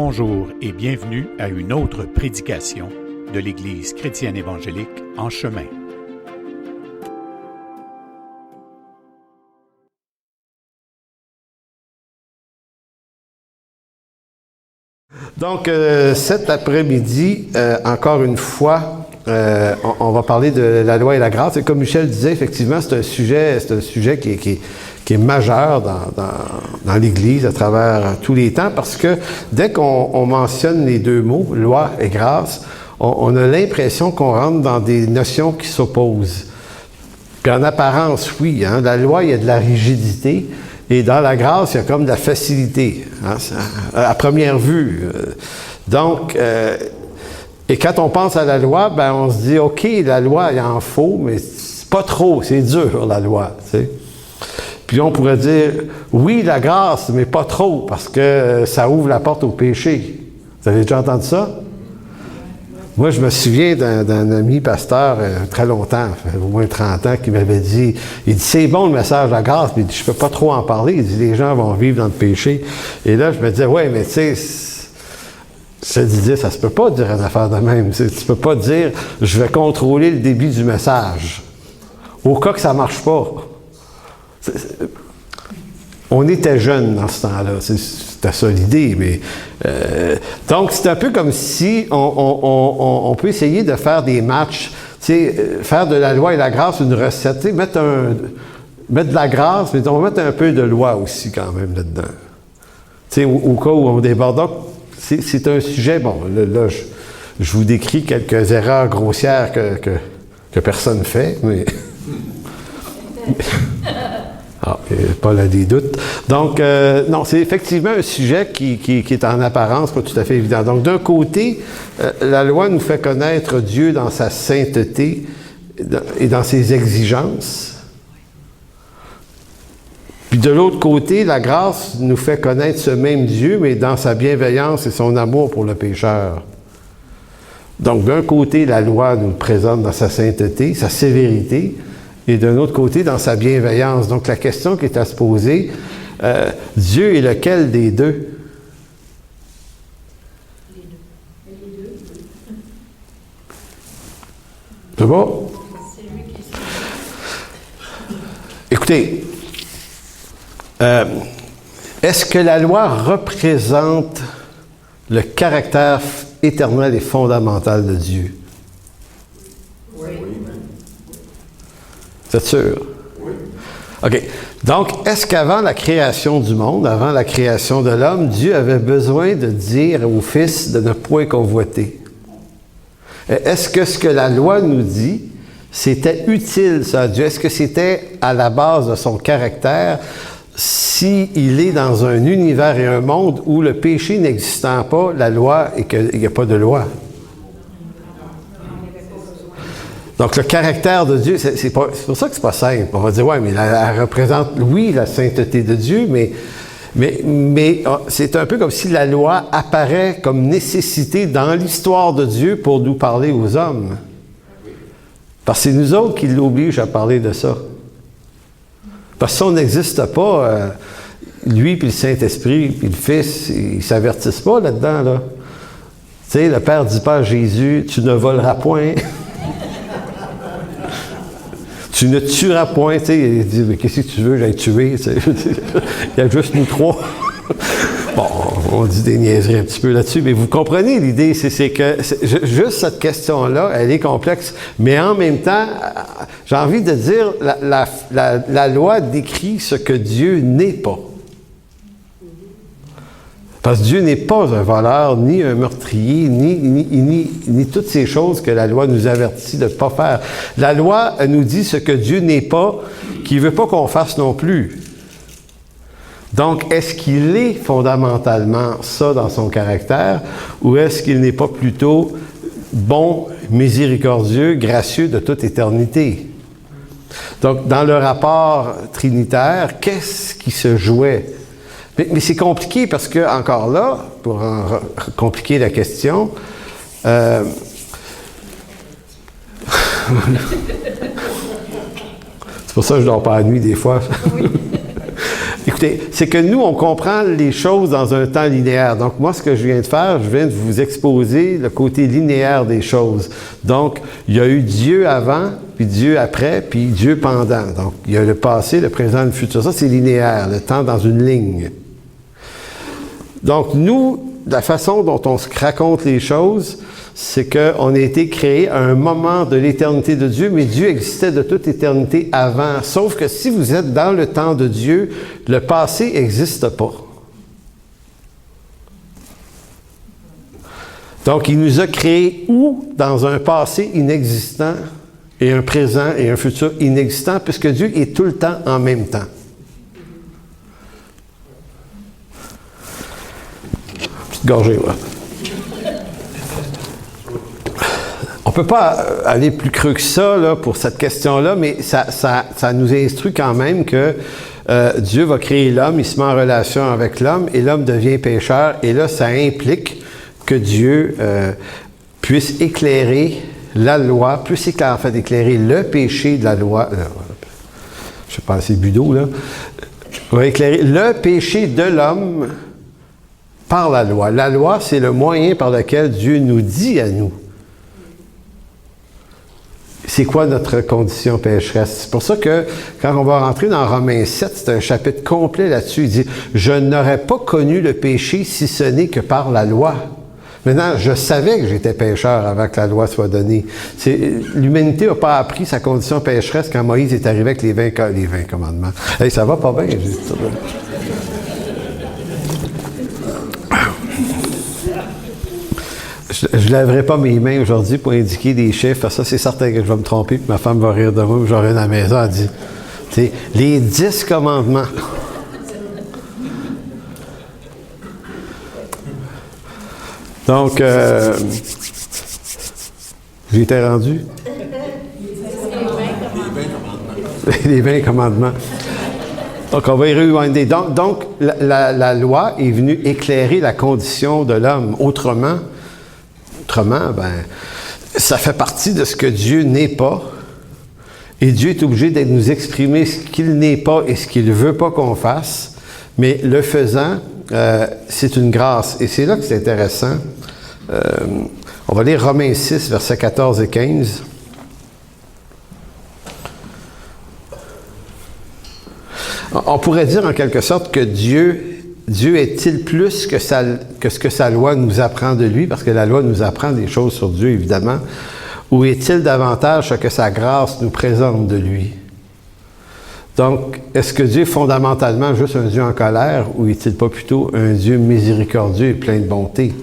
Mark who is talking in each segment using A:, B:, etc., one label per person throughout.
A: Bonjour et bienvenue à une autre prédication de l'Église chrétienne évangélique En Chemin.
B: Donc, cet après-midi, encore une fois, on va parler de la loi et la grâce. Et comme Michel disait, effectivement, c'est un sujet qui est majeur dans l'Église à travers tous les temps, parce que dès qu'on mentionne les deux mots, loi et grâce, on a l'impression qu'on rentre dans des notions qui s'opposent. Puis en apparence, oui, hein, la loi, il y a de la rigidité, et dans la grâce, il y a comme de la facilité, hein, à première vue. Donc, et quand on pense à la loi, ben on se dit, OK, la loi, il en faut, mais c'est pas trop, c'est dur, la loi, tu sais. Puis on pourrait dire, oui, la grâce, mais pas trop, parce que ça ouvre la porte au péché. Vous avez déjà entendu ça? Moi, je me souviens d'un ami pasteur, très longtemps, au moins 30 ans, qui m'avait dit, il dit, c'est bon le message de la grâce, mais il dit, je peux pas trop en parler. Il dit, les gens vont vivre dans le péché. Et là, je me disais, ouais, mais tu sais, ça disait, ça se peut pas dire une affaire de même. Tu peux pas dire, je vais contrôler le débit du message. Au cas que ça marche pas. On était jeunes dans ce temps-là, c'était ça l'idée, mais... donc, c'est un peu comme si on peut essayer de faire des matchs, tu sais, faire de la loi et la grâce une recette, tu sais, mettre de la grâce, mais on va mettre un peu de loi aussi quand même là-dedans. Tu sais, au cas où on déborde. Donc, c'est un sujet, bon, là je vous décris quelques erreurs grossières que personne ne fait, mais... Ah, Paul a des doutes. Donc, non, c'est effectivement un sujet qui est en apparence pas tout à fait évident. Donc, d'un côté, la loi nous fait connaître Dieu dans sa sainteté et dans ses exigences. Puis de l'autre côté, la grâce nous fait connaître ce même Dieu, mais dans sa bienveillance et son amour pour le pécheur. Donc, d'un côté, la loi nous présente dans sa sainteté, sa sévérité, et d'un autre côté, dans sa bienveillance. Donc, la question qui est à se poser, Dieu est lequel des deux? Les deux. C'est bon? Écoutez, est-ce que la loi représente le caractère éternel et fondamental de Dieu? Vous êtes sûr? Oui. OK. Donc, est-ce qu'avant la création du monde, avant la création de l'homme, Dieu avait besoin de dire au Fils de ne point convoiter? Est-ce que ce que la loi nous dit, c'était utile, ça, à Dieu? Est-ce que c'était à la base de son caractère s'il est dans un univers et un monde où le péché n'existant pas, la loi, et qu'il n'y a pas de loi? Donc, le caractère de Dieu, c'est pour ça que c'est pas simple. On va dire, ouais, mais elle représente, oui, la sainteté de Dieu, mais c'est un peu comme si la loi apparaît comme nécessité dans l'histoire de Dieu pour nous parler aux hommes. Parce que c'est nous autres qui l'obligent à parler de ça. Parce que si on n'existe pas, lui puis le Saint-Esprit puis le Fils, ils ne s'avertissent pas là-dedans, là. Tu sais, le Père dit pas à Jésus, tu ne voleras point. Tu ne tueras point, tu sais, il dit, mais qu'est-ce que tu veux, j'ai tué, tu sais. Il y a juste nous trois. Bon, on dit des niaiseries un petit peu là-dessus, mais vous comprenez l'idée, c'est que juste cette question-là, elle est complexe, mais en même temps, j'ai envie de dire, la loi décrit ce que Dieu n'est pas. Parce que Dieu n'est pas un voleur, ni un meurtrier, ni toutes ces choses que la loi nous avertit de ne pas faire. La loi nous dit ce que Dieu n'est pas, qu'il ne veut pas qu'on fasse non plus. Donc, est-ce qu'il est fondamentalement ça dans son caractère, ou est-ce qu'il n'est pas plutôt bon, miséricordieux, gracieux de toute éternité? Donc, dans le rapport trinitaire, qu'est-ce qui se jouait? Mais c'est compliqué parce que, encore là, pour compliquer la question, c'est pour ça que je dors pas la nuit des fois. Oui. Écoutez, c'est que nous, on comprend les choses dans un temps linéaire. Donc, moi, ce que je viens de faire, je viens de vous exposer le côté linéaire des choses. Donc, il y a eu Dieu avant, puis Dieu après, puis Dieu pendant. Donc, il y a le passé, le présent, le futur. Ça, c'est linéaire, le temps dans une ligne. Donc, nous, la façon dont on se raconte les choses, c'est qu'on a été créé à un moment de l'éternité de Dieu, mais Dieu existait de toute éternité avant. Sauf que si vous êtes dans le temps de Dieu, le passé n'existe pas. Donc, il nous a créés où? Dans un passé inexistant et un présent et un futur inexistant, puisque Dieu est tout le temps en même temps. Petite gorgée, ouais. On ne peut pas aller plus creux que ça là, pour cette question-là, mais ça nous instruit quand même que Dieu va créer l'homme, il se met en relation avec l'homme, et l'homme devient pécheur, et là, ça implique que Dieu puisse éclairer la loi, éclairer le péché de la loi. Je ne sais pas, c'est Budeau, là. Va éclairer le péché de l'homme par la loi. La loi, c'est le moyen par lequel Dieu nous dit à nous. C'est quoi notre condition pécheresse? C'est pour ça que, quand on va rentrer dans Romains 7, c'est un chapitre complet là-dessus. Il dit « Je n'aurais pas connu le péché si ce n'est que par la loi. » Maintenant, je savais que j'étais pécheur avant que la loi soit donnée. L'humanité n'a pas appris sa condition pécheresse quand Moïse est arrivé avec les 20 commandements. Hey, ça va pas bien, j'ai dit ça. Je ne lèverai pas mes mains aujourd'hui pour indiquer des chiffres. Ça, c'est certain que je vais me tromper, puis ma femme va rire de moi, puis j'aurai à la maison, elle dit, tu sais, les 10 commandements. Donc, j'étais rendu. Les 20 commandements. Donc, on va y rewinder. Donc la loi est venue éclairer la condition de l'homme. Autrement, ça fait partie de ce que Dieu n'est pas. Et Dieu est obligé de nous exprimer ce qu'il n'est pas et ce qu'il ne veut pas qu'on fasse. Mais le faisant, c'est une grâce. Et c'est là que c'est intéressant. On va lire Romains 6, versets 14 et 15. On pourrait dire en quelque sorte que Dieu est-il plus que ce que sa loi nous apprend de lui, parce que la loi nous apprend des choses sur Dieu, évidemment, ou est-il davantage ce que sa grâce nous présente de lui? Donc, est-ce que Dieu est fondamentalement juste un Dieu en colère, ou est-il pas plutôt un Dieu miséricordieux et plein de bonté?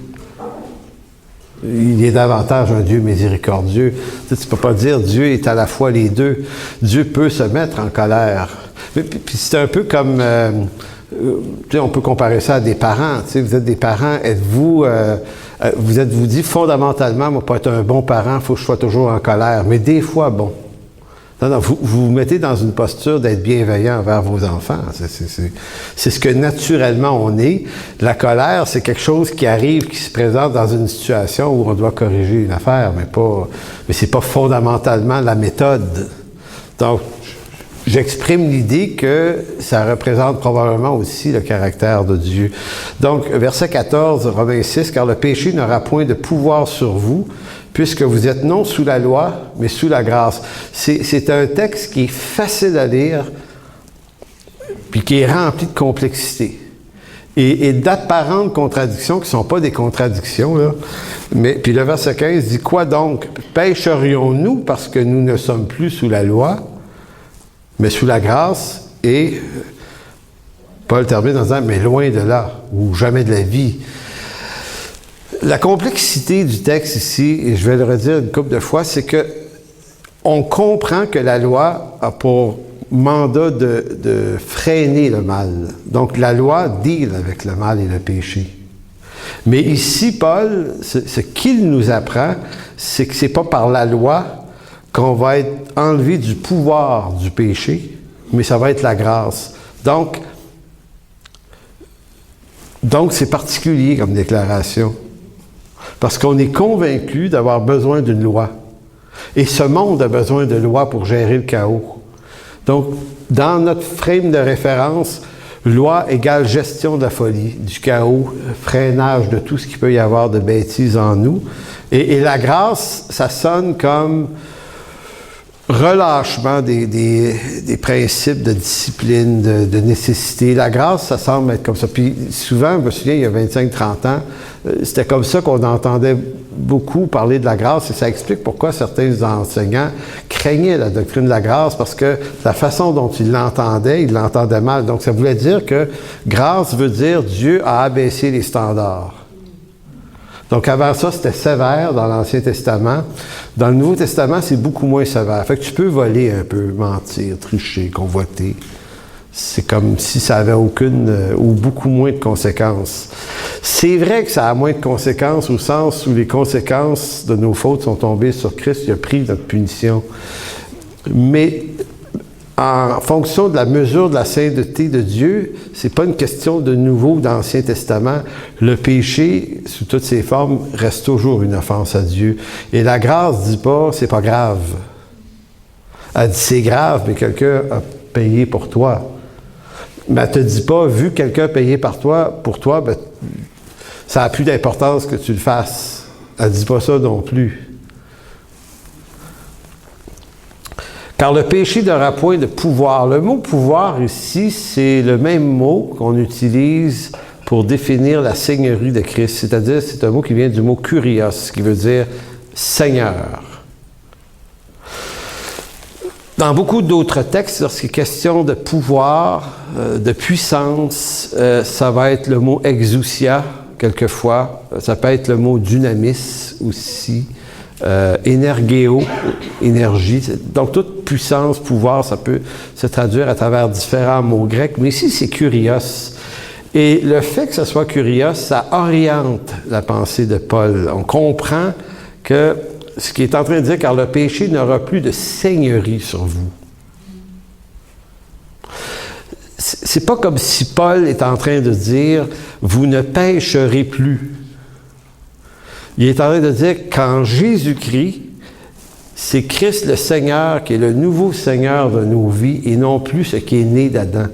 B: Il est davantage un Dieu miséricordieux. Tu ne peux pas dire Dieu est à la fois les deux. Dieu peut se mettre en colère. Puis c'est un peu comme... on peut comparer ça à des parents. Vous êtes des parents, vous dit fondamentalement, moi, pour être un bon parent, il faut que je sois toujours en colère. Mais des fois, bon. Non, vous vous mettez dans une posture d'être bienveillant envers vos enfants. C'est ce que naturellement on est. La colère, c'est quelque chose qui arrive, qui se présente dans une situation où on doit corriger une affaire, mais c'est pas fondamentalement la méthode. Donc, j'exprime l'idée que ça représente probablement aussi le caractère de Dieu. Donc, verset 14, Romains 6, « Car le péché n'aura point de pouvoir sur vous, puisque vous êtes non sous la loi, mais sous la grâce. » C'est un texte qui est facile à lire, puis qui est rempli de complexité. Et d'apparentes contradictions, qui ne sont pas des contradictions, là. Puis le verset 15 dit, « Quoi donc? Pécherions-nous parce que nous ne sommes plus sous la loi, mais sous la grâce? » Et Paul termine en disant, « Mais loin de là, ou jamais de la vie. » La complexité du texte ici, et je vais le redire une couple de fois, c'est que on comprend que la loi a pour mandat de freiner le mal. Donc la loi deal avec le mal et le péché. Mais ici, Paul, ce qu'il nous apprend, c'est que c'est pas par la loi qu'on va être enlevé du pouvoir du péché, mais ça va être la grâce. Donc c'est particulier comme déclaration. Parce qu'on est convaincu d'avoir besoin d'une loi. Et ce monde a besoin de lois pour gérer le chaos. Donc, dans notre frame de référence, Loi égale gestion de la folie, du chaos, freinage de tout ce qu'il peut y avoir de bêtises en nous. Et la grâce, ça sonne comme relâchement des principes de discipline, de nécessité. La grâce, ça semble être comme ça. Puis souvent, je me souviens, il y a 25-30 ans, c'était comme ça qu'on entendait beaucoup parler de la grâce, et ça explique pourquoi certains enseignants craignaient la doctrine de la grâce, parce que la façon dont ils l'entendaient mal. Donc ça voulait dire que grâce veut dire Dieu a abaissé les standards. Donc avant ça, c'était sévère dans l'Ancien Testament. Dans le Nouveau Testament, c'est beaucoup moins sévère. Fait que tu peux voler un peu, mentir, tricher, convoiter. C'est comme si ça avait aucune ou beaucoup moins de conséquences. C'est vrai que ça a moins de conséquences au sens où les conséquences de nos fautes sont tombées sur Christ, il a pris notre punition. Mais en fonction de la mesure de la sainteté de Dieu, c'est pas une question de Nouveau ou d'Ancien Testament. Le péché, sous toutes ses formes, reste toujours une offense à Dieu. Et la grâce dit pas, c'est pas grave. Elle dit, c'est grave, mais quelqu'un a payé pour toi. Mais elle te dit pas, vu que quelqu'un a payé pour toi, ben, ça n'a plus d'importance que tu le fasses. Elle dit pas ça non plus. Car le péché n'aura point de pouvoir. Le mot pouvoir ici, c'est le même mot qu'on utilise pour définir la seigneurie de Christ. C'est-à-dire, c'est un mot qui vient du mot kurios, qui veut dire Seigneur. Dans beaucoup d'autres textes, lorsqu'il est question de pouvoir, de puissance, ça va être le mot exousia, quelquefois. Ça peut être le mot dynamis aussi. Énergéo, énergie. Donc, toute puissance, pouvoir, ça peut se traduire à travers différents mots grecs. Mais ici, c'est kurios. Et le fait que ce soit kurios, ça oriente la pensée de Paul. On comprend que ce qu'il est en train de dire, car le péché n'aura plus de seigneurie sur vous. C'est pas comme si Paul est en train de dire, vous ne pécherez plus. Il est en train de dire qu'en Jésus-Christ, c'est Christ le Seigneur qui est le nouveau Seigneur de nos vies et non plus ce qui est né d'Adam.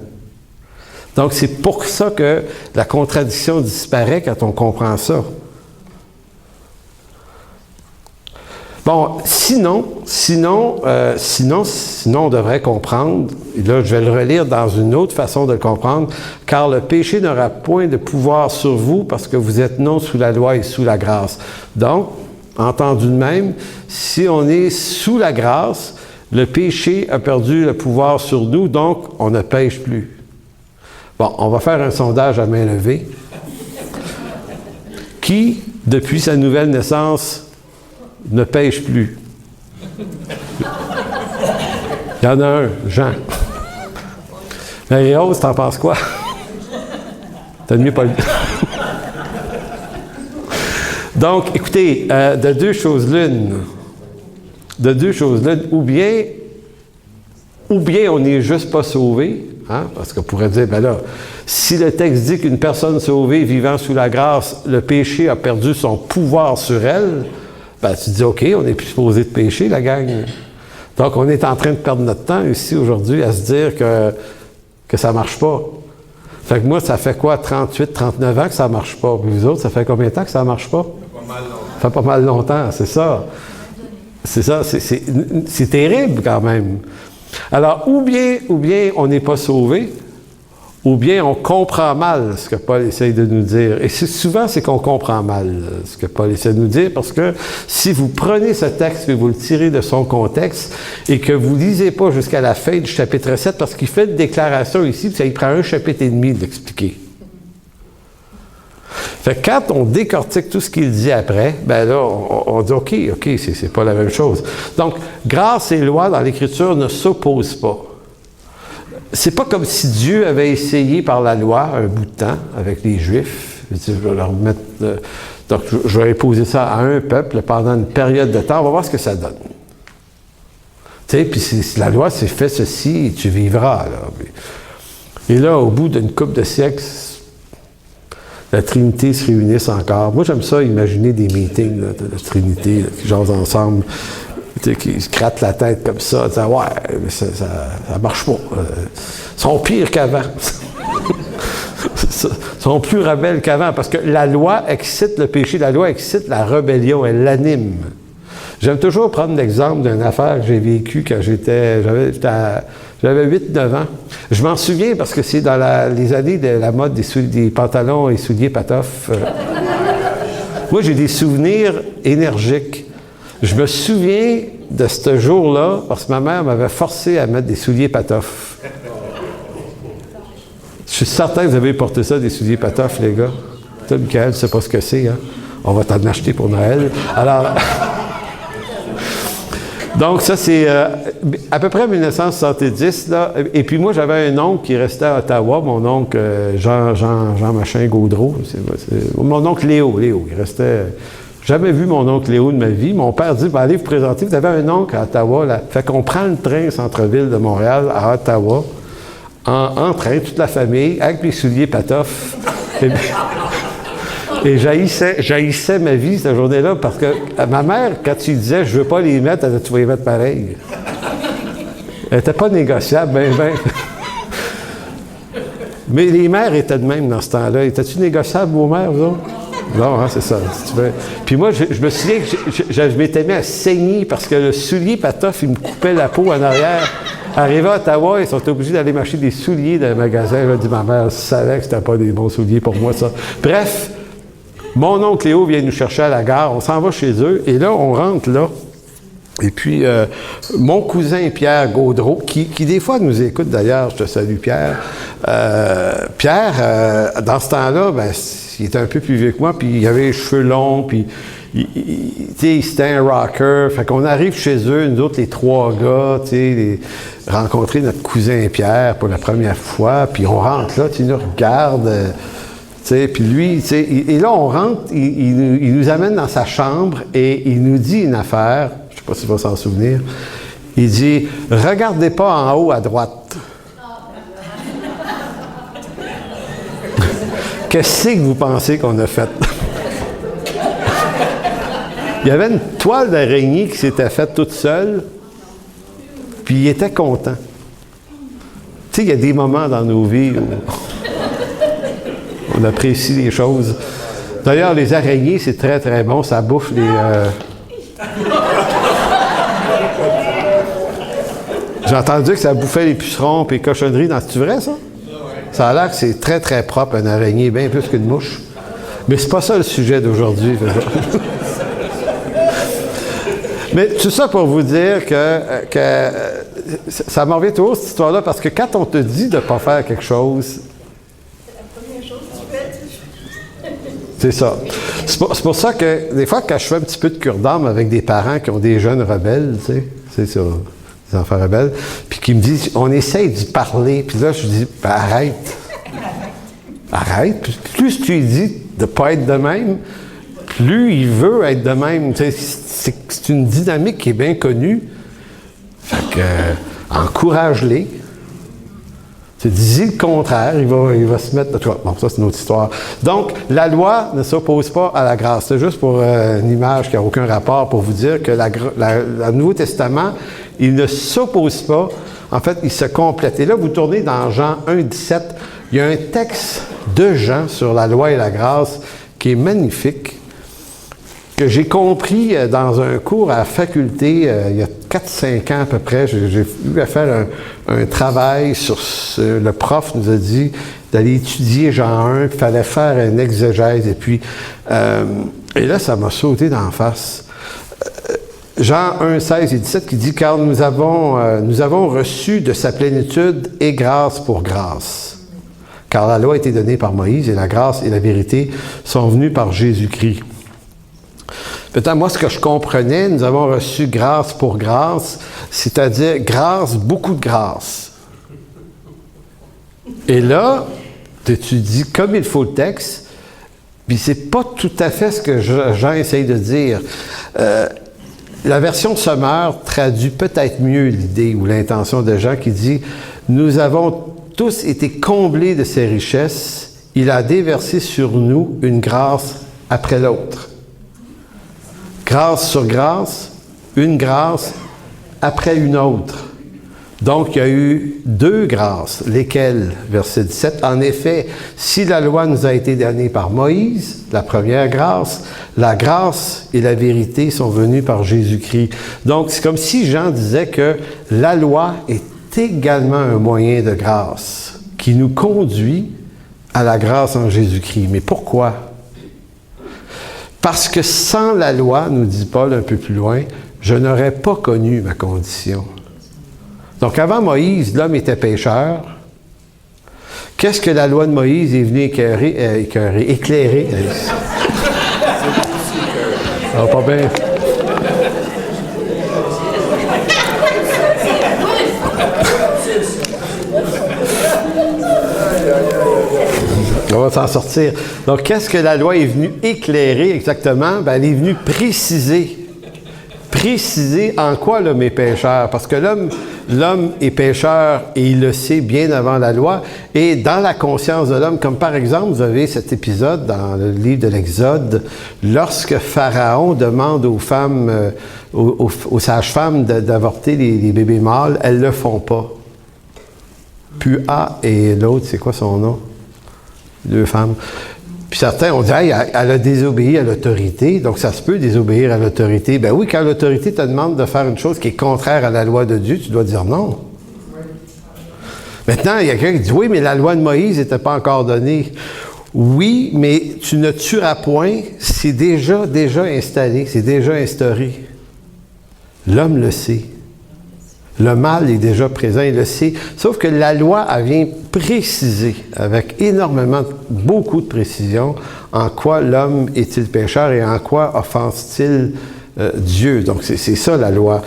B: Donc, c'est pour ça que la contradiction disparaît quand on comprend ça. Bon, sinon, on devrait comprendre, et là, je vais le relire dans une autre façon de le comprendre, car le péché n'aura point de pouvoir sur vous parce que vous êtes non sous la loi et sous la grâce. Donc, entendu de même, si on est sous la grâce, le péché a perdu le pouvoir sur nous, donc on ne pêche plus. Bon, on va faire un sondage à main levée. Qui, depuis sa nouvelle naissance, ne pêche plus? Il y en a un, Jean. Marie-Rose, t'en penses quoi? T'as mieux pas le... Donc, écoutez, de deux choses l'une, ou bien on n'est juste pas sauvé, hein, parce qu'on pourrait dire, ben là, si le texte dit qu'une personne sauvée vivant sous la grâce, le péché a perdu son pouvoir sur elle, ben tu dis, OK, on n'est plus supposé de pécher, la gang. Donc, on est en train de perdre notre temps ici, aujourd'hui, à se dire que ça ne marche pas. Fait que moi, ça fait quoi, 38, 39 ans que ça ne marche pas? Puis vous autres, ça fait combien de temps que ça ne marche pas? Ça fait pas mal longtemps, c'est ça. C'est ça, c'est terrible quand même. Alors, ou bien on n'est pas sauvé, ou bien on comprend mal ce que Paul essaye de nous dire. Et souvent, c'est qu'on comprend mal ce que Paul essaie de nous dire, parce que si vous prenez ce texte et vous le tirez de son contexte, et que vous ne lisez pas jusqu'à la fin du chapitre 7, parce qu'il fait une déclaration ici, puis ça il prend un chapitre et demi de l'expliquer. Fait que quand on décortique tout ce qu'il dit après, ben là, on dit OK, c'est pas la même chose. Donc, grâce et loi dans l'Écriture ne s'opposent pas. C'est pas comme si Dieu avait essayé par la loi un bout de temps avec les Juifs. Je vais leur mettre, donc, je vais imposer ça à un peuple pendant une période de temps. On va voir ce que ça donne. Tu sais, puis si la loi s'est fait ceci, et tu vivras. Là. Et là, au bout d'une couple de siècles, la Trinité se réunisse encore. Moi, j'aime ça, imaginer des meetings là, de la Trinité là, qui jasent ensemble. Qui se grattent la tête comme ça, en disant « Ouais, mais ça marche pas. Ils sont pires qu'avant. » sont plus rebelles qu'avant, parce que la loi excite le péché, la loi excite la rébellion, elle l'anime. J'aime toujours prendre l'exemple d'une affaire que j'ai vécue quand j'avais 8-9 ans. Je m'en souviens parce que c'est dans les années de la mode des pantalons et souliers patoff. Moi, j'ai des souvenirs énergiques. Je me souviens de ce jour-là parce que ma mère m'avait forcé à mettre des souliers patoff. Je suis certain que vous avez porté ça, des souliers patoff, les gars. Toi, Michael, tu sais pas ce que c'est, hein? On va t'en acheter pour Noël. Alors... Donc, ça, c'est à peu près 1970, là. Et puis moi, j'avais un oncle qui restait à Ottawa, mon oncle Jean Machin Gaudreau. Mon oncle Léo, il restait... Jamais vu mon oncle Léo de ma vie. Mon père dit, allez vous présenter, vous avez un oncle à Ottawa, là. Fait qu'on prend le train centre-ville de Montréal à Ottawa, en train, toute la famille, avec mes souliers patoff. Et j'haïssais ma vie cette journée-là parce que ma mère, quand tu disais je veux pas les mettre, elle disait tu vas les mettre pareil. Elle n'était pas négociable, ben. Mais les mères étaient de même dans ce temps-là. Étais-tu négociable, vos mères, vous autres? Non, hein, c'est ça. Si tu veux. Puis moi, je me souviens que je m'étais mis à saigner parce que le soulier patoff, il me coupait la peau en arrière. Arrivé à Ottawa, ils sont obligés d'aller m'acheter des souliers dans le magasin. Là, dit ma mère savait que c'était pas des bons souliers pour moi, ça. Bref. Mon oncle Léo vient nous chercher à la gare, on s'en va chez eux, et là, on rentre là. Et puis, mon cousin Pierre Gaudreau, qui des fois nous écoute d'ailleurs, je te salue Pierre. Pierre, dans ce temps-là, ben, il était un peu plus vieux que moi, puis il avait les cheveux longs, puis c'était un rocker. Fait qu'on arrive chez eux, nous autres, les trois gars, rencontrer notre cousin Pierre pour la première fois, puis on rentre là, il nous regarde. Puis lui, et là, on rentre, il nous amène dans sa chambre et il nous dit une affaire, je ne sais pas s'il va s'en souvenir, il dit « Regardez pas en haut à droite. » Qu'est-ce que vous pensez qu'on a fait? Il y avait une toile d'araignée qui s'était faite toute seule, puis il était content. Tu sais, il y a des moments dans nos vies où... on apprécie les choses. D'ailleurs, les araignées, c'est très, très bon. Ça bouffe les... J'ai entendu que ça bouffait les pucerons et les cochonneries. C'est vrai, ça? Ça a l'air que c'est très, très propre, un araignée, bien plus qu'une mouche. Mais c'est pas ça le sujet d'aujourd'hui. Mais tout ça pour vous dire que ça m'en revient toujours, cette histoire-là, parce que quand on te dit de ne pas faire quelque chose... C'est ça. C'est pour ça que, des fois, quand je fais un petit peu de cure d'âme avec des parents qui ont des jeunes rebelles, tu sais, c'est ça, des enfants rebelles, puis qui me disent, on essaye d'y parler, puis là, je dis, ben, arrête. Arrête. Plus tu lui dis de ne pas être de même, plus il veut être de même. Tu sais, c'est une dynamique qui est bien connue. Fait que, encourage-les. Tu dis le contraire, il va se mettre... Bon, ça, c'est une autre histoire. Donc, la loi ne s'oppose pas à la grâce. C'est juste pour une image qui n'a aucun rapport pour vous dire que le Nouveau Testament, il ne s'oppose pas. En fait, il se complète. Et là, vous tournez dans Jean 1,17. Il y a un texte de Jean sur la loi et la grâce qui est magnifique, que j'ai compris dans un cours à la faculté il y a 4-5 ans à peu près. J'ai eu à faire un travail sur le prof nous a dit d'aller étudier Jean 1, il fallait faire une exégèse. Et puis, et là, ça m'a sauté d'en face. Jean 1, 16 et 17 qui dit « Car nous avons reçu de sa plénitude et grâce pour grâce. Car la loi a été donnée par Moïse et la grâce et la vérité sont venues par Jésus-Christ. » Peut-être, moi, ce que je comprenais, nous avons reçu grâce pour grâce, c'est-à-dire grâce, beaucoup de grâce. Et là, tu dis comme il faut le texte, puis c'est pas tout à fait ce que Jean essaye de dire. La version Sommeur traduit peut-être mieux l'idée ou l'intention de Jean qui dit « Nous avons tous été comblés de ses richesses, il a déversé sur nous une grâce après l'autre. » Grâce sur grâce, une grâce après une autre. Donc, il y a eu 2 grâces, lesquelles, verset 17, en effet, si la loi nous a été donnée par Moïse, la première grâce, la grâce et la vérité sont venues par Jésus-Christ. Donc, c'est comme si Jean disait que la loi est également un moyen de grâce qui nous conduit à la grâce en Jésus-Christ. Mais pourquoi? Parce que sans la loi, nous dit Paul un peu plus loin, je n'aurais pas connu ma condition. Donc, avant Moïse, l'homme était pécheur. Qu'est-ce que la loi de Moïse est venue éclairer? Ça va pas bien. On va s'en sortir. Donc, qu'est-ce que la loi est venue éclairer exactement? Bien, elle est venue préciser. Préciser en quoi l'homme est pécheur. Parce que l'homme est pécheur et il le sait bien avant la loi. Et dans la conscience de l'homme, comme par exemple, vous avez cet épisode dans le livre de l'Exode, lorsque Pharaon demande aux femmes, aux sages-femmes d'avorter les bébés mâles, elles ne le font pas. Pua et l'autre, c'est quoi son nom? 2 femmes. Puis certains ont dit, hey, elle a désobéi à l'autorité, donc ça se peut désobéir à l'autorité. Ben oui, quand l'autorité te demande de faire une chose qui est contraire à la loi de Dieu, tu dois dire non. Maintenant, il y a quelqu'un qui dit, oui, mais la loi de Moïse n'était pas encore donnée. Oui, mais tu ne tueras point, c'est déjà installé, c'est déjà instauré. L'homme le sait. Le mal est déjà présent, il le sait. Sauf que la loi, elle vient préciser, avec beaucoup de précision, en quoi l'homme est-il pécheur et en quoi offense-t-il Dieu. Donc, c'est ça la loi.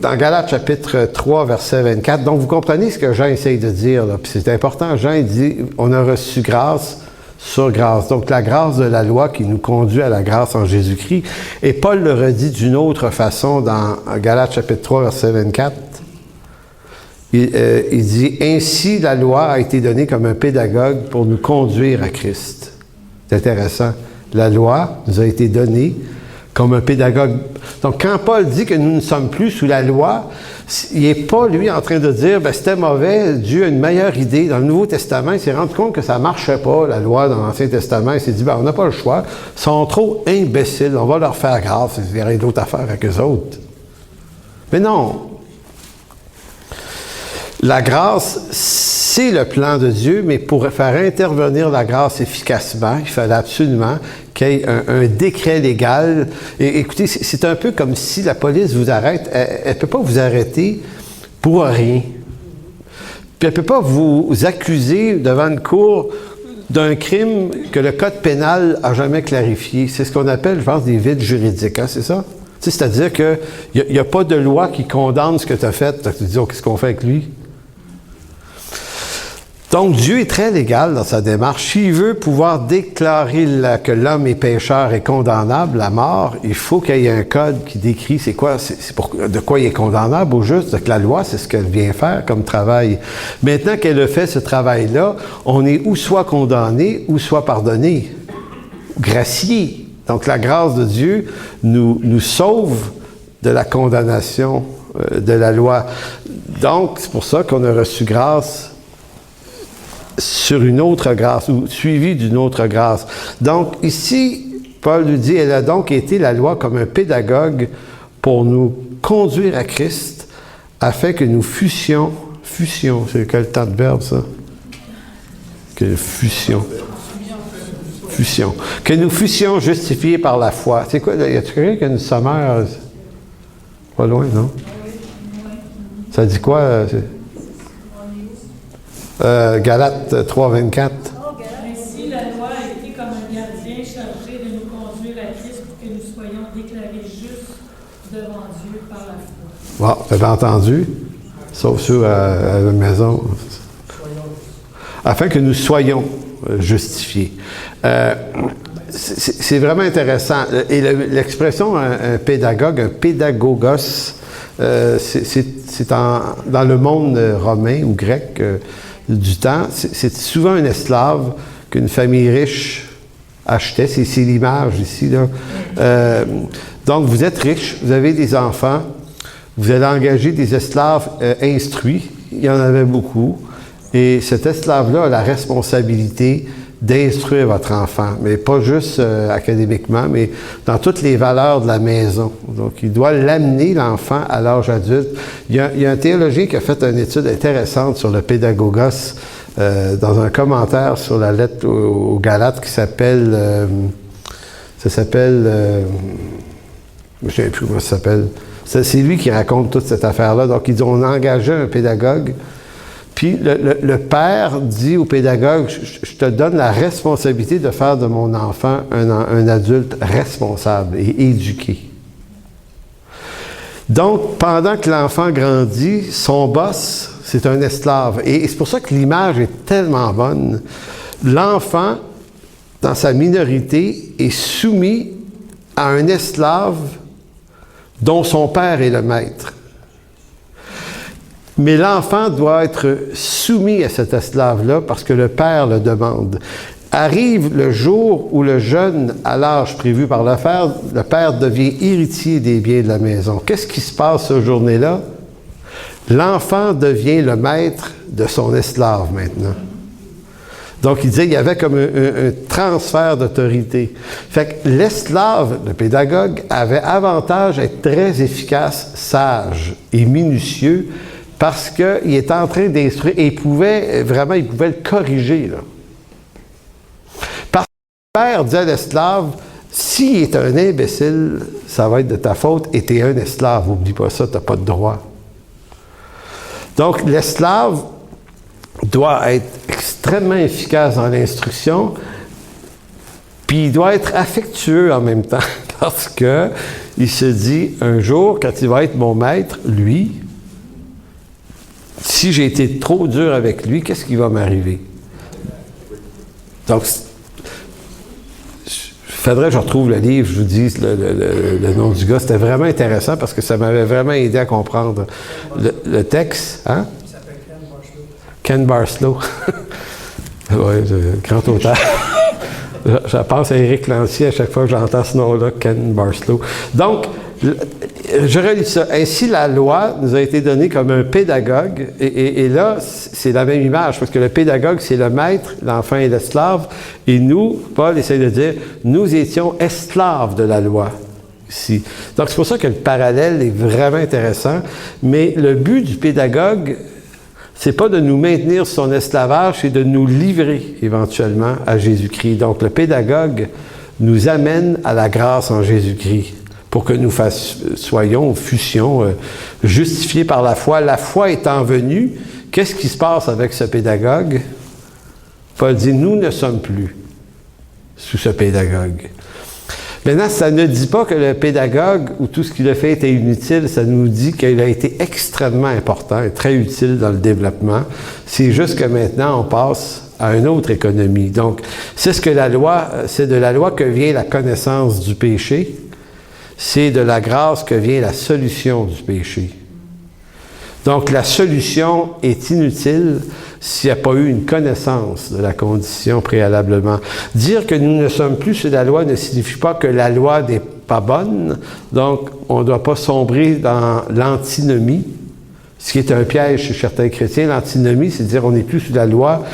B: Dans Galates chapitre 3, verset 24, donc vous comprenez ce que Jean essaye de dire, là. Puis c'est important, Jean il dit, on a reçu grâce sur grâce. Donc, la grâce de la loi qui nous conduit à la grâce en Jésus-Christ. Et Paul le redit d'une autre façon dans Galates chapitre 3, verset 24. Il dit « Ainsi, la loi a été donnée comme un pédagogue pour nous conduire à Christ. » C'est intéressant. La loi nous a été donnée comme un pédagogue. Donc, quand Paul dit que nous ne sommes plus sous la loi, il n'est pas, lui, en train de dire « c'était mauvais, Dieu a une meilleure idée. » Dans le Nouveau Testament, il s'est rendu compte que ça ne marchait pas, la loi dans l'Ancien Testament. Il s'est dit « on n'a pas le choix. Ils sont trop imbéciles. On va leur faire grâce. Il y a rien d'autre à faire avec eux autres. » Mais non. La grâce, c'est le plan de Dieu, mais pour faire intervenir la grâce efficacement, il fallait absolument qu'il y ait un décret légal. Et écoutez, c'est un peu comme si la police vous arrête. Elle ne peut pas vous arrêter pour rien. Puis elle ne peut pas vous accuser devant une cour d'un crime que le code pénal n'a jamais clarifié. C'est ce qu'on appelle, je pense, des vides juridiques, hein, c'est ça? Tu sais, c'est-à-dire qu'il n'y a pas de loi qui condamne ce que tu as fait. Tu te dis, oh, qu'est-ce qu'on fait avec lui? Donc, Dieu est très légal dans sa démarche. S'il veut pouvoir déclarer que l'homme est pécheur et condamnable à mort, il faut qu'il y ait un code qui décrit de quoi il est condamnable au juste. Donc, la loi, c'est ce qu'elle vient faire comme travail. Maintenant qu'elle a fait ce travail-là, on est ou soit condamné ou soit pardonné, gracié. Donc, la grâce de Dieu nous sauve de la condamnation de la loi. Donc, c'est pour ça qu'on a reçu grâce sur une autre grâce, ou suivi d'une autre grâce. Donc, ici, Paul nous dit, elle a donc été la loi comme un pédagogue pour nous conduire à Christ, afin que nous fussions, c'est quel temps de verbe, ça? Que fusion. Que nous fussions justifiés par la foi. C'est quoi, y a-t-il quelqu'un qui a une sommaire? Pas loin, non? Ça dit quoi? Galates 3, 24.
C: Ainsi, la loi a été comme un gardien chargé de nous conduire à Christ pour que nous soyons déclarés justes devant Dieu par la foi.
B: Bon, vous avez entendu? Sauf ceux à la maison. Afin que nous soyons justifiés. C'est vraiment intéressant. Et l'expression un pédagogue, un pédagogos, c'est dans le monde romain ou grec du temps, c'est souvent un esclave qu'une famille riche achetait. C'est l'image ici, là. Donc, vous êtes riche, vous avez des enfants, vous allez engager des esclaves instruits. Il y en avait beaucoup. Et cet esclave-là a la responsabilité d'instruire votre enfant, mais pas juste académiquement, mais dans toutes les valeurs de la maison. Donc, il doit l'amener, l'enfant, à l'âge adulte. Il y a un théologien qui a fait une étude intéressante sur le pédagogos dans un commentaire sur la lettre aux Galates qui s'appelle... je ne sais plus comment ça s'appelle. C'est lui qui raconte toute cette affaire-là. Donc, ils dit, on a engagé un pédagogue. Puis le père dit au pédagogue, je te donne la responsabilité de faire de mon enfant un adulte responsable et éduqué. Donc, pendant que l'enfant grandit, son boss, c'est un esclave. Et c'est pour ça que l'image est tellement bonne. L'enfant, dans sa minorité, est soumis à un esclave dont son père est le maître. Mais l'enfant doit être soumis à cet esclave-là parce que le père le demande. Arrive le jour où le jeune, à l'âge prévu par le père devient héritier des biens de la maison. Qu'est-ce qui se passe cette journée-là? L'enfant devient le maître de son esclave maintenant. Donc, il disait qu'il y avait comme un transfert d'autorité. Fait que l'esclave, le pédagogue, avait avantage à être très efficace, sage et minutieux, parce qu'il était en train d'instruire et il pouvait le corriger. Là. Parce que le père dit à l'esclave, s'il est un imbécile, ça va être de ta faute et tu es un esclave. N'oublie pas ça, tu n'as pas de droit. Donc, l'esclave doit être extrêmement efficace dans l'instruction, puis il doit être affectueux en même temps, parce que il se dit, un jour, quand il va être mon maître, lui, si j'ai été trop dur avec lui, qu'est-ce qui va m'arriver? Donc, il faudrait que je retrouve le livre, je vous dis le nom du gars. C'était vraiment intéressant parce que ça m'avait vraiment aidé à comprendre le texte. Hein? Il s'appelle Ken Barslow. Oui, grand auteur. Je pense à Éric Lancier à chaque fois que j'entends ce nom-là, Ken Barslow. Donc, je relis ça. Ainsi, la loi nous a été donnée comme un pédagogue. Et là, c'est la même image, parce que le pédagogue, c'est le maître, l'enfant est l'esclave. Et nous, Paul essaie de dire, nous étions esclaves de la loi. Ici. Donc, c'est pour ça que le parallèle est vraiment intéressant. Mais le but du pédagogue, c'est pas de nous maintenir sur son esclavage, c'est de nous livrer éventuellement à Jésus-Christ. Donc, le pédagogue nous amène à la grâce en Jésus-Christ pour que nous fussions justifiés par la foi. La foi étant venue, qu'est-ce qui se passe avec ce pédagogue? Paul dit, nous ne sommes plus sous ce pédagogue. Maintenant, ça ne dit pas que le pédagogue ou tout ce qu'il a fait était inutile, ça nous dit qu'il a été extrêmement important et très utile dans le développement. C'est juste que maintenant, on passe à une autre économie. Donc, c'est de la loi que vient la connaissance du péché, c'est de la grâce que vient la solution du péché. Donc, la solution est inutile s'il n'y a pas eu une connaissance de la condition préalablement. Dire que nous ne sommes plus sous la loi ne signifie pas que la loi n'est pas bonne. Donc, on ne doit pas sombrer dans l'antinomie, ce qui est un piège chez certains chrétiens. L'antinomie, c'est dire on n'est plus sous la loi,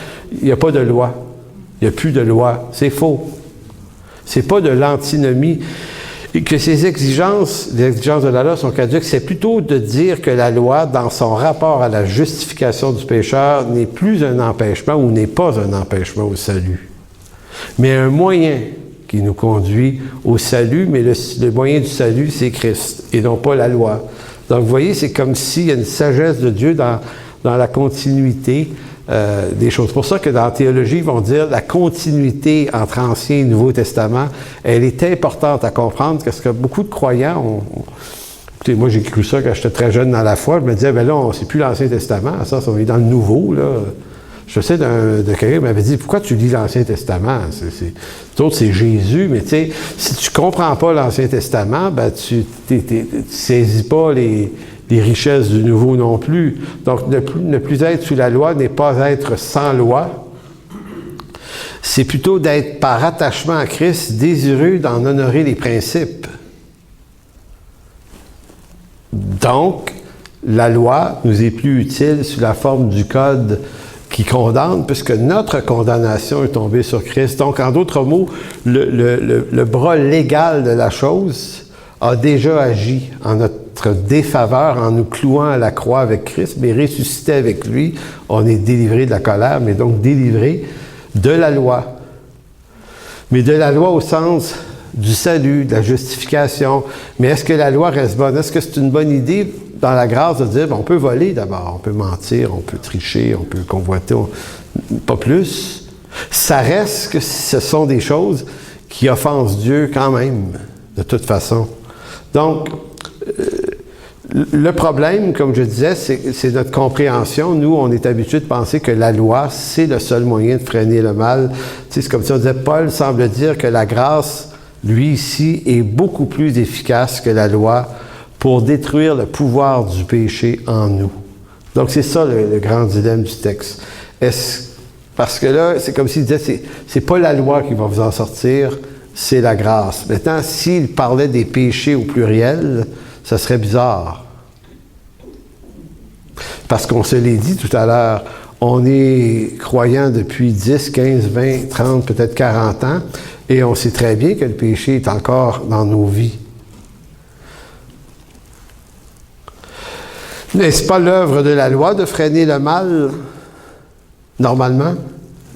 B: il n'y a pas de loi. Il n'y a plus de loi. C'est faux. C'est pas de l'antinomie. Et que ces exigences, les exigences de la loi sont caduques, c'est plutôt de dire que la loi, dans son rapport à la justification du pécheur, n'est plus un empêchement ou n'est pas un empêchement au salut, mais un moyen qui nous conduit au salut, mais le moyen du salut, c'est Christ, et non pas la loi. Donc, vous voyez, c'est comme s'il y a une sagesse de Dieu dans la continuité des choses. C'est pour ça que dans la théologie, ils vont dire la continuité entre Ancien et Nouveau Testament, elle est importante à comprendre parce que beaucoup de croyants écoutez, moi j'ai cru ça quand j'étais très jeune dans la foi, je me disais, ben là, c'est plus l'Ancien Testament, ça, on est dans le Nouveau, là. Je sais de quelqu'un qui m'avait dit, pourquoi tu lis l'Ancien Testament? D'autres, c'est Jésus, mais tu sais, si tu comprends pas l'Ancien Testament, ben tu saisis pas les richesses du Nouveau non plus. Donc, ne plus être sous la loi n'est pas être sans loi. C'est plutôt d'être par attachement à Christ, désireux d'en honorer les principes. Donc, la loi nous est plus utile sous la forme du code qui condamne, puisque notre condamnation est tombée sur Christ. Donc, en d'autres mots, le bras légal de la chose a déjà agi en notre défaveur en nous clouant à la croix avec Christ, mais ressuscité avec lui, on est délivré de la colère, mais donc délivré de la loi. Mais de la loi au sens du salut, de la justification. Mais est-ce que la loi reste bonne? Est-ce que c'est une bonne idée dans la grâce de dire, on peut voler d'abord, on peut mentir, on peut tricher, on peut convoiter, pas plus. Ça reste que ce sont des choses qui offensent Dieu quand même, de toute façon. Donc, le problème, comme je disais, c'est notre compréhension. Nous, on est habitués de penser que la loi, c'est le seul moyen de freiner le mal. Tu sais, c'est comme si on disait, Paul semble dire que la grâce, lui ici, est beaucoup plus efficace que la loi pour détruire le pouvoir du péché en nous. Donc, c'est ça le grand dilemme du texte. Parce que là, c'est comme s'il disait, c'est pas la loi qui va vous en sortir, c'est la grâce. Maintenant, s'il parlait des péchés au pluriel, ça serait bizarre. Parce qu'on se l'est dit tout à l'heure, on est croyant depuis 10, 15, 20, 30, peut-être 40 ans, et on sait très bien que le péché est encore dans nos vies. N'est-ce pas l'œuvre de la loi de freiner le mal, normalement?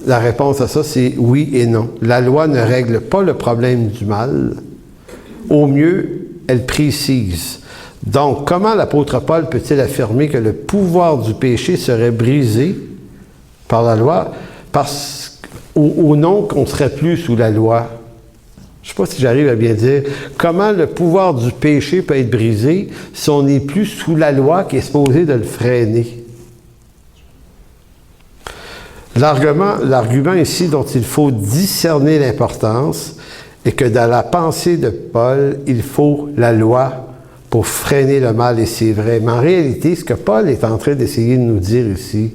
B: La réponse à ça, c'est oui et non. La loi ne règle pas le problème du mal. Au mieux, elle précise. Donc, comment l'apôtre Paul peut-il affirmer que le pouvoir du péché serait brisé par la loi au nom qu'on ne serait plus sous la loi? Je ne sais pas si j'arrive à bien dire. Comment le pouvoir du péché peut être brisé si on n'est plus sous la loi qui est supposée de le freiner? L'argument ici dont il faut discerner l'importance est que dans la pensée de Paul, il faut la loi pour freiner le mal, et c'est vrai. Mais en réalité, ce que Paul est en train d'essayer de nous dire ici,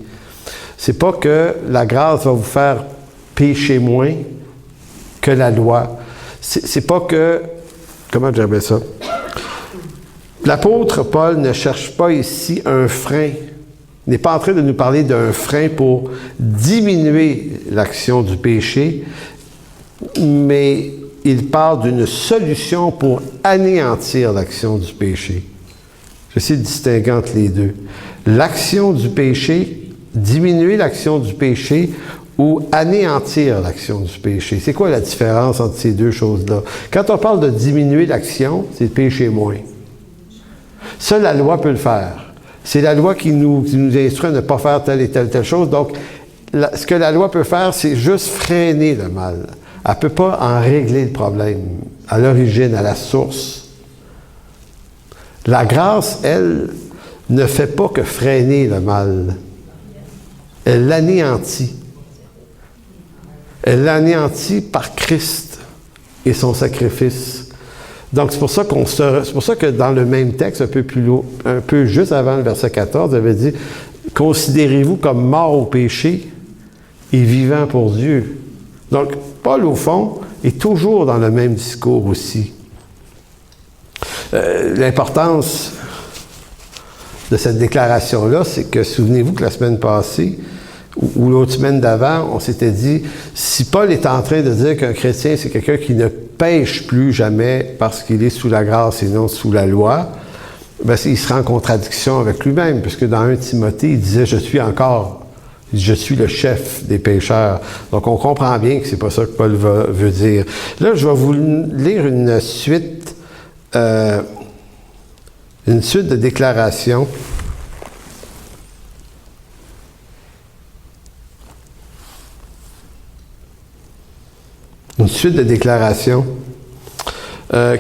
B: c'est pas que la grâce va vous faire pécher moins que la loi. C'est pas que... Comment j'appelle ça? L'apôtre Paul ne cherche pas ici un frein. Il n'est pas en train de nous parler d'un frein pour diminuer l'action du péché, mais il parle d'une solution pour anéantir l'action du péché. J'essaie de distinguer entre les deux. L'action du péché, diminuer l'action du péché ou anéantir l'action du péché. C'est quoi la différence entre ces deux choses-là? Quand on parle de diminuer l'action, c'est de pécher moins. Ça, la loi peut le faire. C'est la loi qui nous instruit à ne pas faire telle et telle chose. Donc, ce que la loi peut faire, c'est juste freiner le mal. Elle ne peut pas en régler le problème à l'origine, à la source. La grâce, elle, ne fait pas que freiner le mal. Elle l'anéantit. Elle l'anéantit par Christ et son sacrifice. Donc, c'est pour ça que dans le même texte, un peu plus loin, un peu juste avant le verset 14, il avait dit « Considérez-vous comme mort au péché et vivant pour Dieu. » Donc, Paul, au fond, est toujours dans le même discours aussi. L'importance de cette déclaration-là, c'est que, souvenez-vous que la semaine passée, ou l'autre semaine d'avant, on s'était dit, si Paul est en train de dire qu'un chrétien, c'est quelqu'un qui ne pêche plus jamais parce qu'il est sous la grâce et non sous la loi, ben, il sera en contradiction avec lui-même, puisque dans 1 Timothée, il disait, je suis le chef des pécheurs. Donc, on comprend bien que c'est pas ça que Paul veut dire. Là, je vais vous lire une suite de déclarations. Une suite de déclarations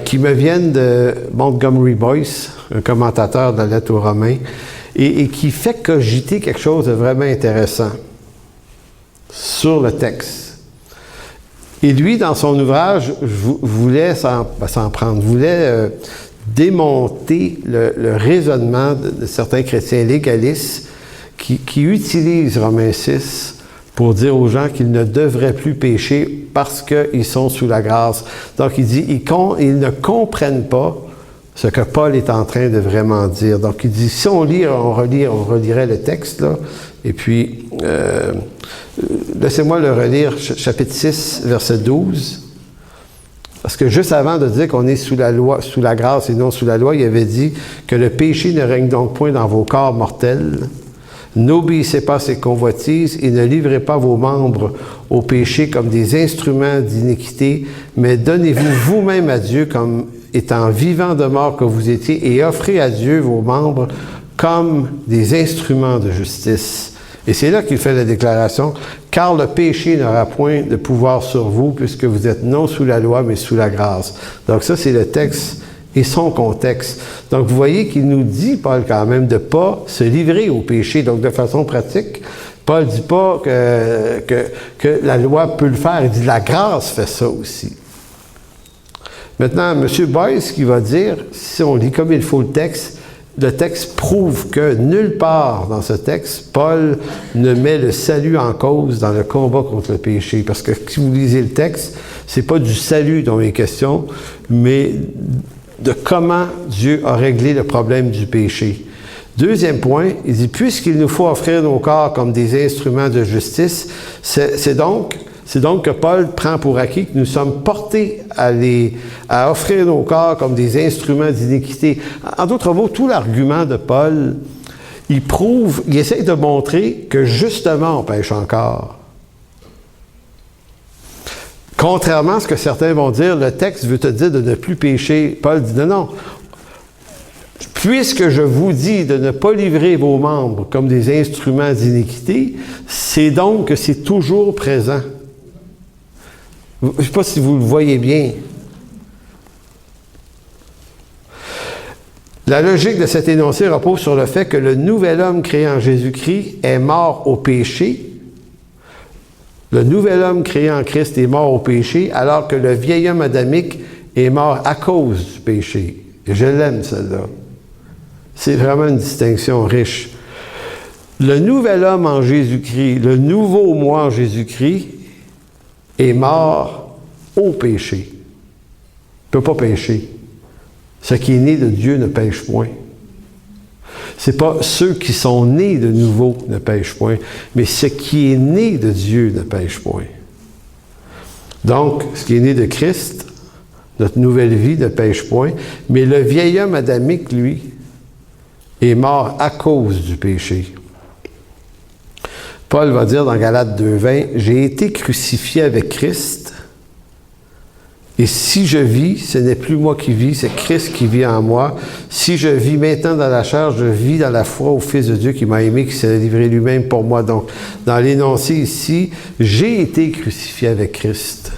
B: qui me viennent de Montgomery Boyce, un commentateur de la lettre aux Romains, et qui fait cogiter quelque chose de vraiment intéressant sur le texte. Et lui, dans son ouvrage, voulait démonter le raisonnement de certains chrétiens légalistes qui utilisent Romains 6 pour dire aux gens qu'ils ne devraient plus pécher parce qu'ils sont sous la grâce. Donc, il dit, ils ne comprennent pas ce que Paul est en train de vraiment dire. Donc, il dit, si on lit, on relirait le texte, là, et puis, laissez-moi le relire, chapitre 6, verset 12. Parce que juste avant de dire qu'on est sous la loi, sous la grâce et non sous la loi, il avait dit que le péché ne règne donc point dans vos corps mortels. N'obéissez pas à ses convoitises et ne livrez pas vos membres au péché comme des instruments d'iniquité, mais donnez-vous vous-même à Dieu comme étant vivants de mort que vous étiez et offrez à Dieu vos membres comme des instruments de justice. Et c'est là qu'il fait la déclaration, « Car le péché n'aura point de pouvoir sur vous, puisque vous êtes non sous la loi, mais sous la grâce. » Donc ça, c'est le texte et son contexte. Donc vous voyez qu'il nous dit, Paul, quand même, de ne pas se livrer au péché. Donc de façon pratique, Paul ne dit pas que la loi peut le faire, il dit la grâce fait ça aussi. Maintenant, M. Boyce qui va dire, si on lit comme il faut le texte prouve que nulle part dans ce texte, Paul ne met le salut en cause dans le combat contre le péché. Parce que si vous lisez le texte, c'est pas du salut dont il est question, mais de comment Dieu a réglé le problème du péché. Deuxième point, il dit, puisqu'il nous faut offrir nos corps comme des instruments de justice, c'est donc que Paul prend pour acquis que nous sommes portés à offrir nos corps comme des instruments d'iniquité. En d'autres mots, tout l'argument de Paul, il essaie de montrer que justement on pêche encore. Contrairement à ce que certains vont dire, le texte veut te dire de ne plus pécher. Paul dit non. Puisque je vous dis de ne pas livrer vos membres comme des instruments d'iniquité, c'est donc que c'est toujours présent. Je ne sais pas si vous le voyez bien. La logique de cet énoncé repose sur le fait que le nouvel homme créé en Jésus-Christ est mort au péché. Le nouvel homme créé en Christ est mort au péché, alors que le vieil homme adamique est mort à cause du péché. Et je l'aime, celle-là. C'est vraiment une distinction riche. Le nouvel homme en Jésus-Christ, le nouveau moi en Jésus-Christ, est mort au péché. Il ne peut pas pécher. Ce qui est né de Dieu ne pêche point. Ce n'est pas ceux qui sont nés de nouveau ne pêchent point, mais ce qui est né de Dieu ne pêche point. Donc, ce qui est né de Christ, notre nouvelle vie ne pêche point, mais le vieil homme adamique, lui, est mort à cause du péché. Paul va dire dans Galates 2:20, « J'ai été crucifié avec Christ, et si je vis, ce n'est plus moi qui vis, c'est Christ qui vit en moi. Si je vis maintenant dans la chair, je vis dans la foi au Fils de Dieu qui m'a aimé, qui s'est livré lui-même pour moi. » Donc, dans l'énoncé ici, « J'ai été crucifié avec Christ. »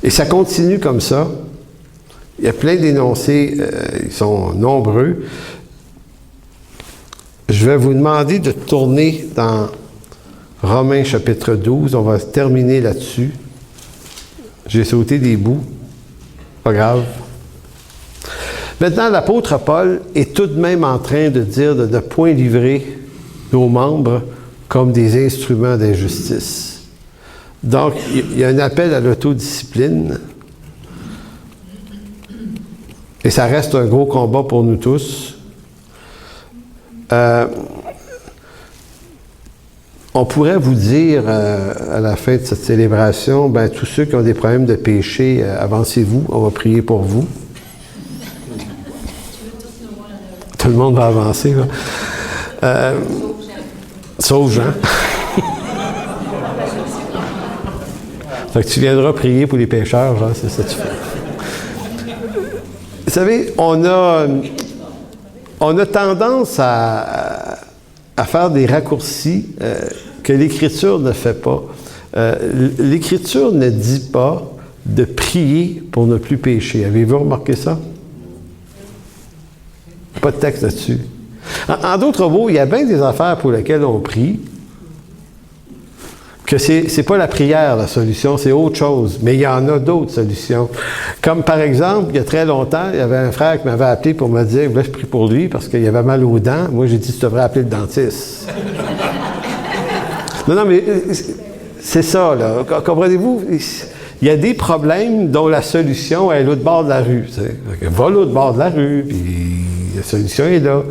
B: Et ça continue comme ça. Il y a plein d'énoncés, ils sont nombreux. Je vais vous demander de tourner dans Romains chapitre 12, on va terminer là-dessus. J'ai sauté des bouts. Pas grave. Maintenant, l'apôtre Paul est tout de même en train de dire de ne point livrer nos membres comme des instruments d'injustice. Donc, il y a un appel à l'autodiscipline. Et ça reste un gros combat pour nous tous. On pourrait vous dire à la fin de cette célébration, ben, tous ceux qui ont des problèmes de péché, avancez-vous, on va prier pour vous. Tout le monde va avancer. Là. Sauf Jean. Fait que tu viendras prier pour les pécheurs, Jean, c'est ça que tu fais. Vous savez, on a tendance à faire des raccourcis que l'Écriture ne fait pas. L'Écriture ne dit pas de prier pour ne plus pécher. Avez-vous remarqué ça? Pas de texte là-dessus. En d'autres mots, il y a bien des affaires pour lesquelles on prie, que c'est pas la prière la solution, c'est autre chose. Mais il y en a d'autres solutions. Comme par exemple, il y a très longtemps, il y avait un frère qui m'avait appelé pour me dire, là, je prie pour lui parce qu'il avait mal aux dents. Moi, j'ai dit, tu devrais appeler le dentiste. Non, mais c'est ça, là. Comprenez-vous? il y a des problèmes dont la solution est à l'autre bord de la rue. Tu sais. Va à l'autre bord de la rue, puis la solution est là.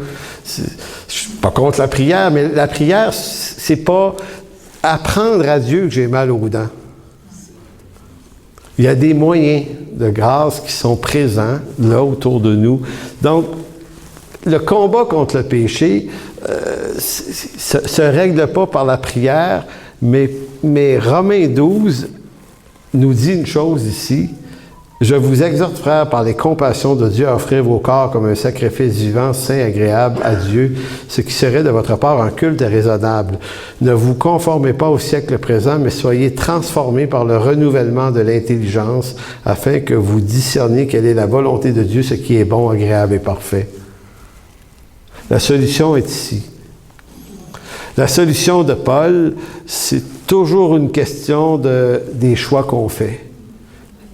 B: Je ne suis pas contre la prière, mais la prière, c'est pas apprendre à Dieu que j'ai mal aux dents. Il y a des moyens de grâce qui sont présents là autour de nous. Donc, le combat contre le péché se règle pas par la prière, mais Romains 12 nous dit une chose ici. Je vous exhorte, frères, par les compassions de Dieu, à offrir vos corps comme un sacrifice vivant, saint, agréable à Dieu, ce qui serait de votre part un culte raisonnable. Ne vous conformez pas au siècle présent, mais soyez transformés par le renouvellement de l'intelligence, afin que vous discerniez quelle est la volonté de Dieu, ce qui est bon, agréable et parfait. La solution est ici. La solution de Paul, c'est toujours une question des choix qu'on fait.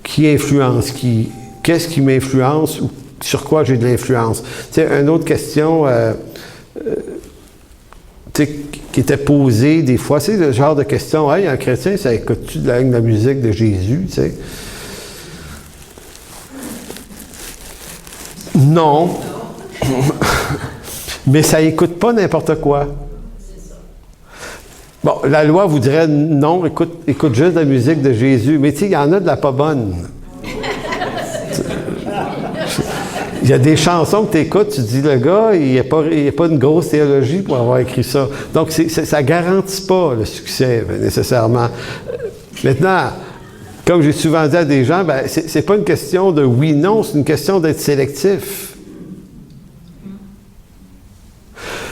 B: Qui influence qui? Qu'est-ce qui m'influence ou sur quoi j'ai de l'influence? Tu sais, une autre question qui était posée des fois, c'est le genre de question, « Hey, un chrétien, ça écoute-tu de la musique de Jésus? » tu sais? Non. Mais ça n'écoute pas n'importe quoi. Bon, la loi vous dirait non, écoute juste la musique de Jésus. Mais tu sais, il y en a de la pas bonne. Il y a des chansons que tu écoutes, tu dis, le gars, il n'y a pas une grosse théologie pour avoir écrit ça. Donc, ça ne garantit pas le succès, nécessairement. Maintenant, comme j'ai souvent dit à des gens, ben, c'est pas une question de oui-non, c'est une question d'être sélectif.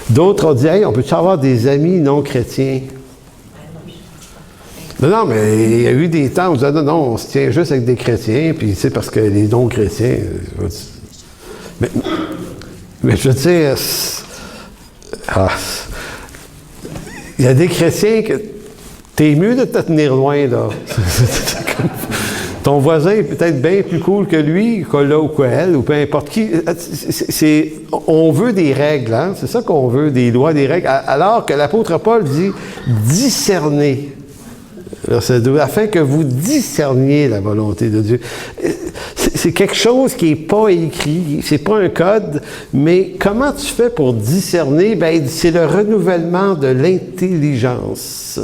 B: D'autres ont dit, hey, on peut-tu avoir des amis non chrétiens? Non, mais il y a eu des temps où on disait, non, on se tient juste avec des chrétiens, puis c'est parce que les non-chrétiens. Mais je veux dire, il y a des chrétiens que t'es mieux de te tenir loin, là. Ton voisin est peut-être bien plus cool que lui, que là ou qu'elle, ou peu importe qui. On veut des règles, hein? C'est ça qu'on veut, des lois, des règles. Alors que l'apôtre Paul dit discerner. Afin que vous discerniez la volonté de Dieu. C'est quelque chose qui n'est pas écrit, c'est pas un code, mais comment tu fais pour discerner? Ben, c'est le renouvellement de l'intelligence.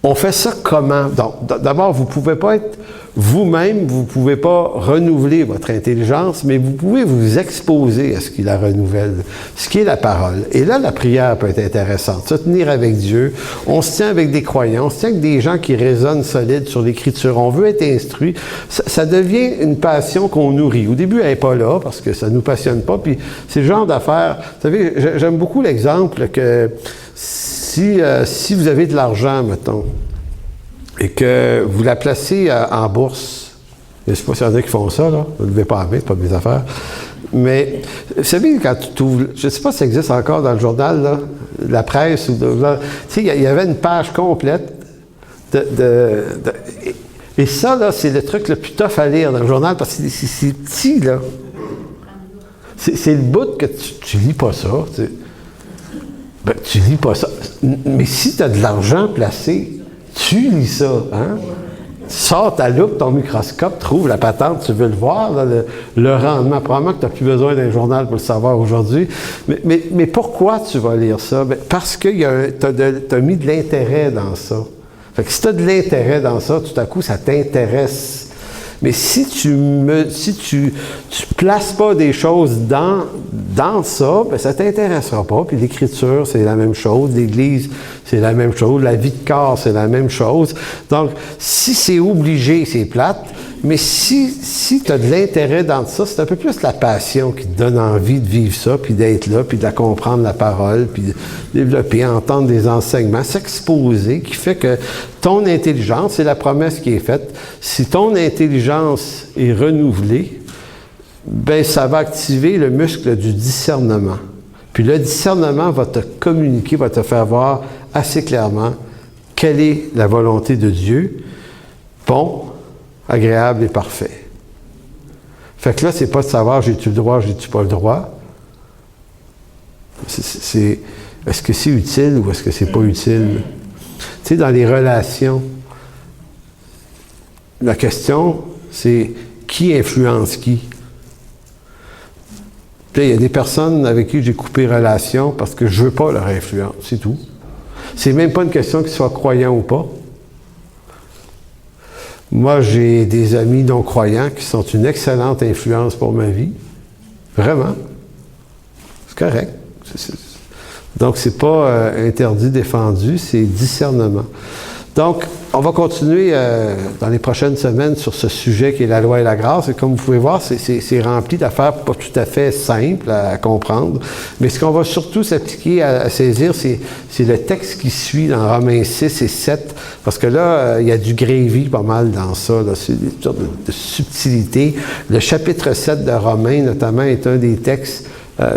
B: On fait ça comment? Donc, d'abord, vous ne pouvez pas être vous-même, vous ne pouvez pas renouveler votre intelligence, mais vous pouvez vous exposer à ce qui la renouvelle, ce qui est la parole. Et là, la prière peut être intéressante. Se tenir avec Dieu, on se tient avec des croyants, on se tient avec des gens qui raisonnent solides sur l'Écriture. On veut être instruit. Ça devient une passion qu'on nourrit. Au début, elle n'est pas là, parce que ça ne nous passionne pas. Puis, c'est le genre d'affaires... Vous savez, j'aime beaucoup l'exemple que... Si vous avez de l'argent, mettons, et que vous la placez en bourse, je ne sais pas s'il y en a qui font ça, là, vous ne levez pas la main, c'est pas mes affaires, mais vous savez, quand tu ouvres, je ne sais pas si ça existe encore dans le journal, là, la presse, tu sais, il y avait une page complète et ça, là, c'est le truc le plus tough à lire dans le journal, parce que c'est petit, là. C'est le bout que tu lis pas ça, tu sais. Ben, tu lis pas ça. Mais si tu as de l'argent placé, tu lis ça. Hein? Sors ta loupe, ton microscope, trouve la patente, tu veux le voir, là, le rendement. Probablement que tu n'as plus besoin d'un journal pour le savoir aujourd'hui. Mais pourquoi tu vas lire ça? Ben, parce que tu as mis de l'intérêt dans ça. Fait que si tu as de l'intérêt dans ça, tout à coup, ça t'intéresse. Mais si tu places pas des choses dans ça, ben ça t'intéressera pas. Puis l'Écriture, c'est la même chose. L'Église, c'est la même chose. La vie de corps, c'est la même chose. Donc, si c'est obligé, c'est plate. Mais si tu as de l'intérêt dans ça, c'est un peu plus la passion qui te donne envie de vivre ça, puis d'être là, puis de la comprendre, la parole, puis de développer, entendre des enseignements, s'exposer, qui fait que ton intelligence, c'est la promesse qui est faite, si ton intelligence est renouvelée, ben ça va activer le muscle du discernement. Puis le discernement va te communiquer, va te faire voir assez clairement quelle est la volonté de Dieu, bon, agréable et parfait. Fait que là, c'est pas de savoir j'ai-tu le droit, j'ai-tu pas le droit. Est-ce que c'est utile ou est-ce que c'est pas utile? Tu sais, dans les relations, la question, c'est qui influence qui? Puis, il y a des personnes avec qui j'ai coupé relation parce que je veux pas leur influence, c'est tout. C'est même pas une question qu'ils soient croyants ou pas. Moi, j'ai des amis non-croyants qui sont une excellente influence pour ma vie. Vraiment. C'est correct. Donc, c'est pas interdit, défendu, c'est discernement. Donc, on va continuer dans les prochaines semaines sur ce sujet qui est la loi et la grâce. Et comme vous pouvez voir, c'est rempli d'affaires pas tout à fait simples à comprendre. Mais ce qu'on va surtout s'appliquer à saisir, c'est le texte qui suit dans Romains 6 et 7. Parce que là, il y a du gravy pas mal dans ça. Là. C'est une sorte de subtilité. Le chapitre 7 de Romains, notamment, est un des textes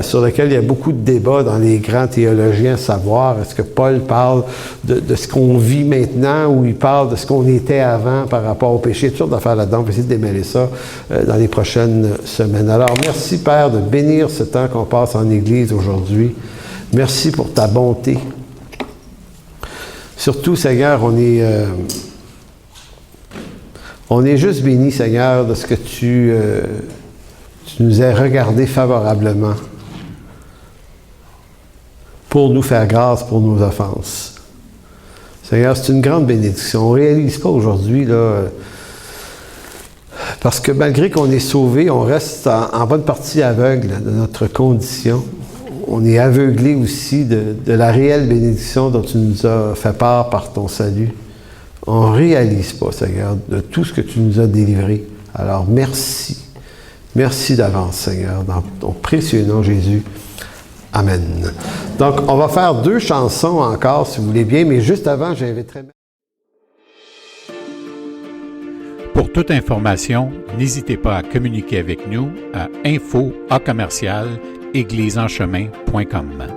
B: sur lequel il y a beaucoup de débats dans les grands théologiens, à savoir, est-ce que Paul parle de ce qu'on vit maintenant ou il parle de ce qu'on était avant par rapport au péché, toutes sortes d'affaires là-dedans. On va essayer de démêler ça dans les prochaines semaines. Alors, merci Père de bénir ce temps qu'on passe en Église aujourd'hui. Merci pour ta bonté. Surtout, Seigneur, on est juste bénis, Seigneur, de ce que tu nous as regardé favorablement pour nous faire grâce pour nos offenses. Seigneur, c'est une grande bénédiction. On ne réalise pas aujourd'hui, là, parce que malgré qu'on est sauvé, on reste en bonne partie aveugle de notre condition. On est aveuglé aussi de la réelle bénédiction dont tu nous as fait part par ton salut. On ne réalise pas, Seigneur, de tout ce que tu nous as délivré. Alors, merci. Merci d'avance, Seigneur, dans ton précieux nom, Jésus. Amen. Donc, on va faire 2 chansons encore, si vous voulez bien, mais juste avant, j'inviterai...
A: Pour toute information, n'hésitez pas à communiquer avec nous à info@église-en-chemin.com.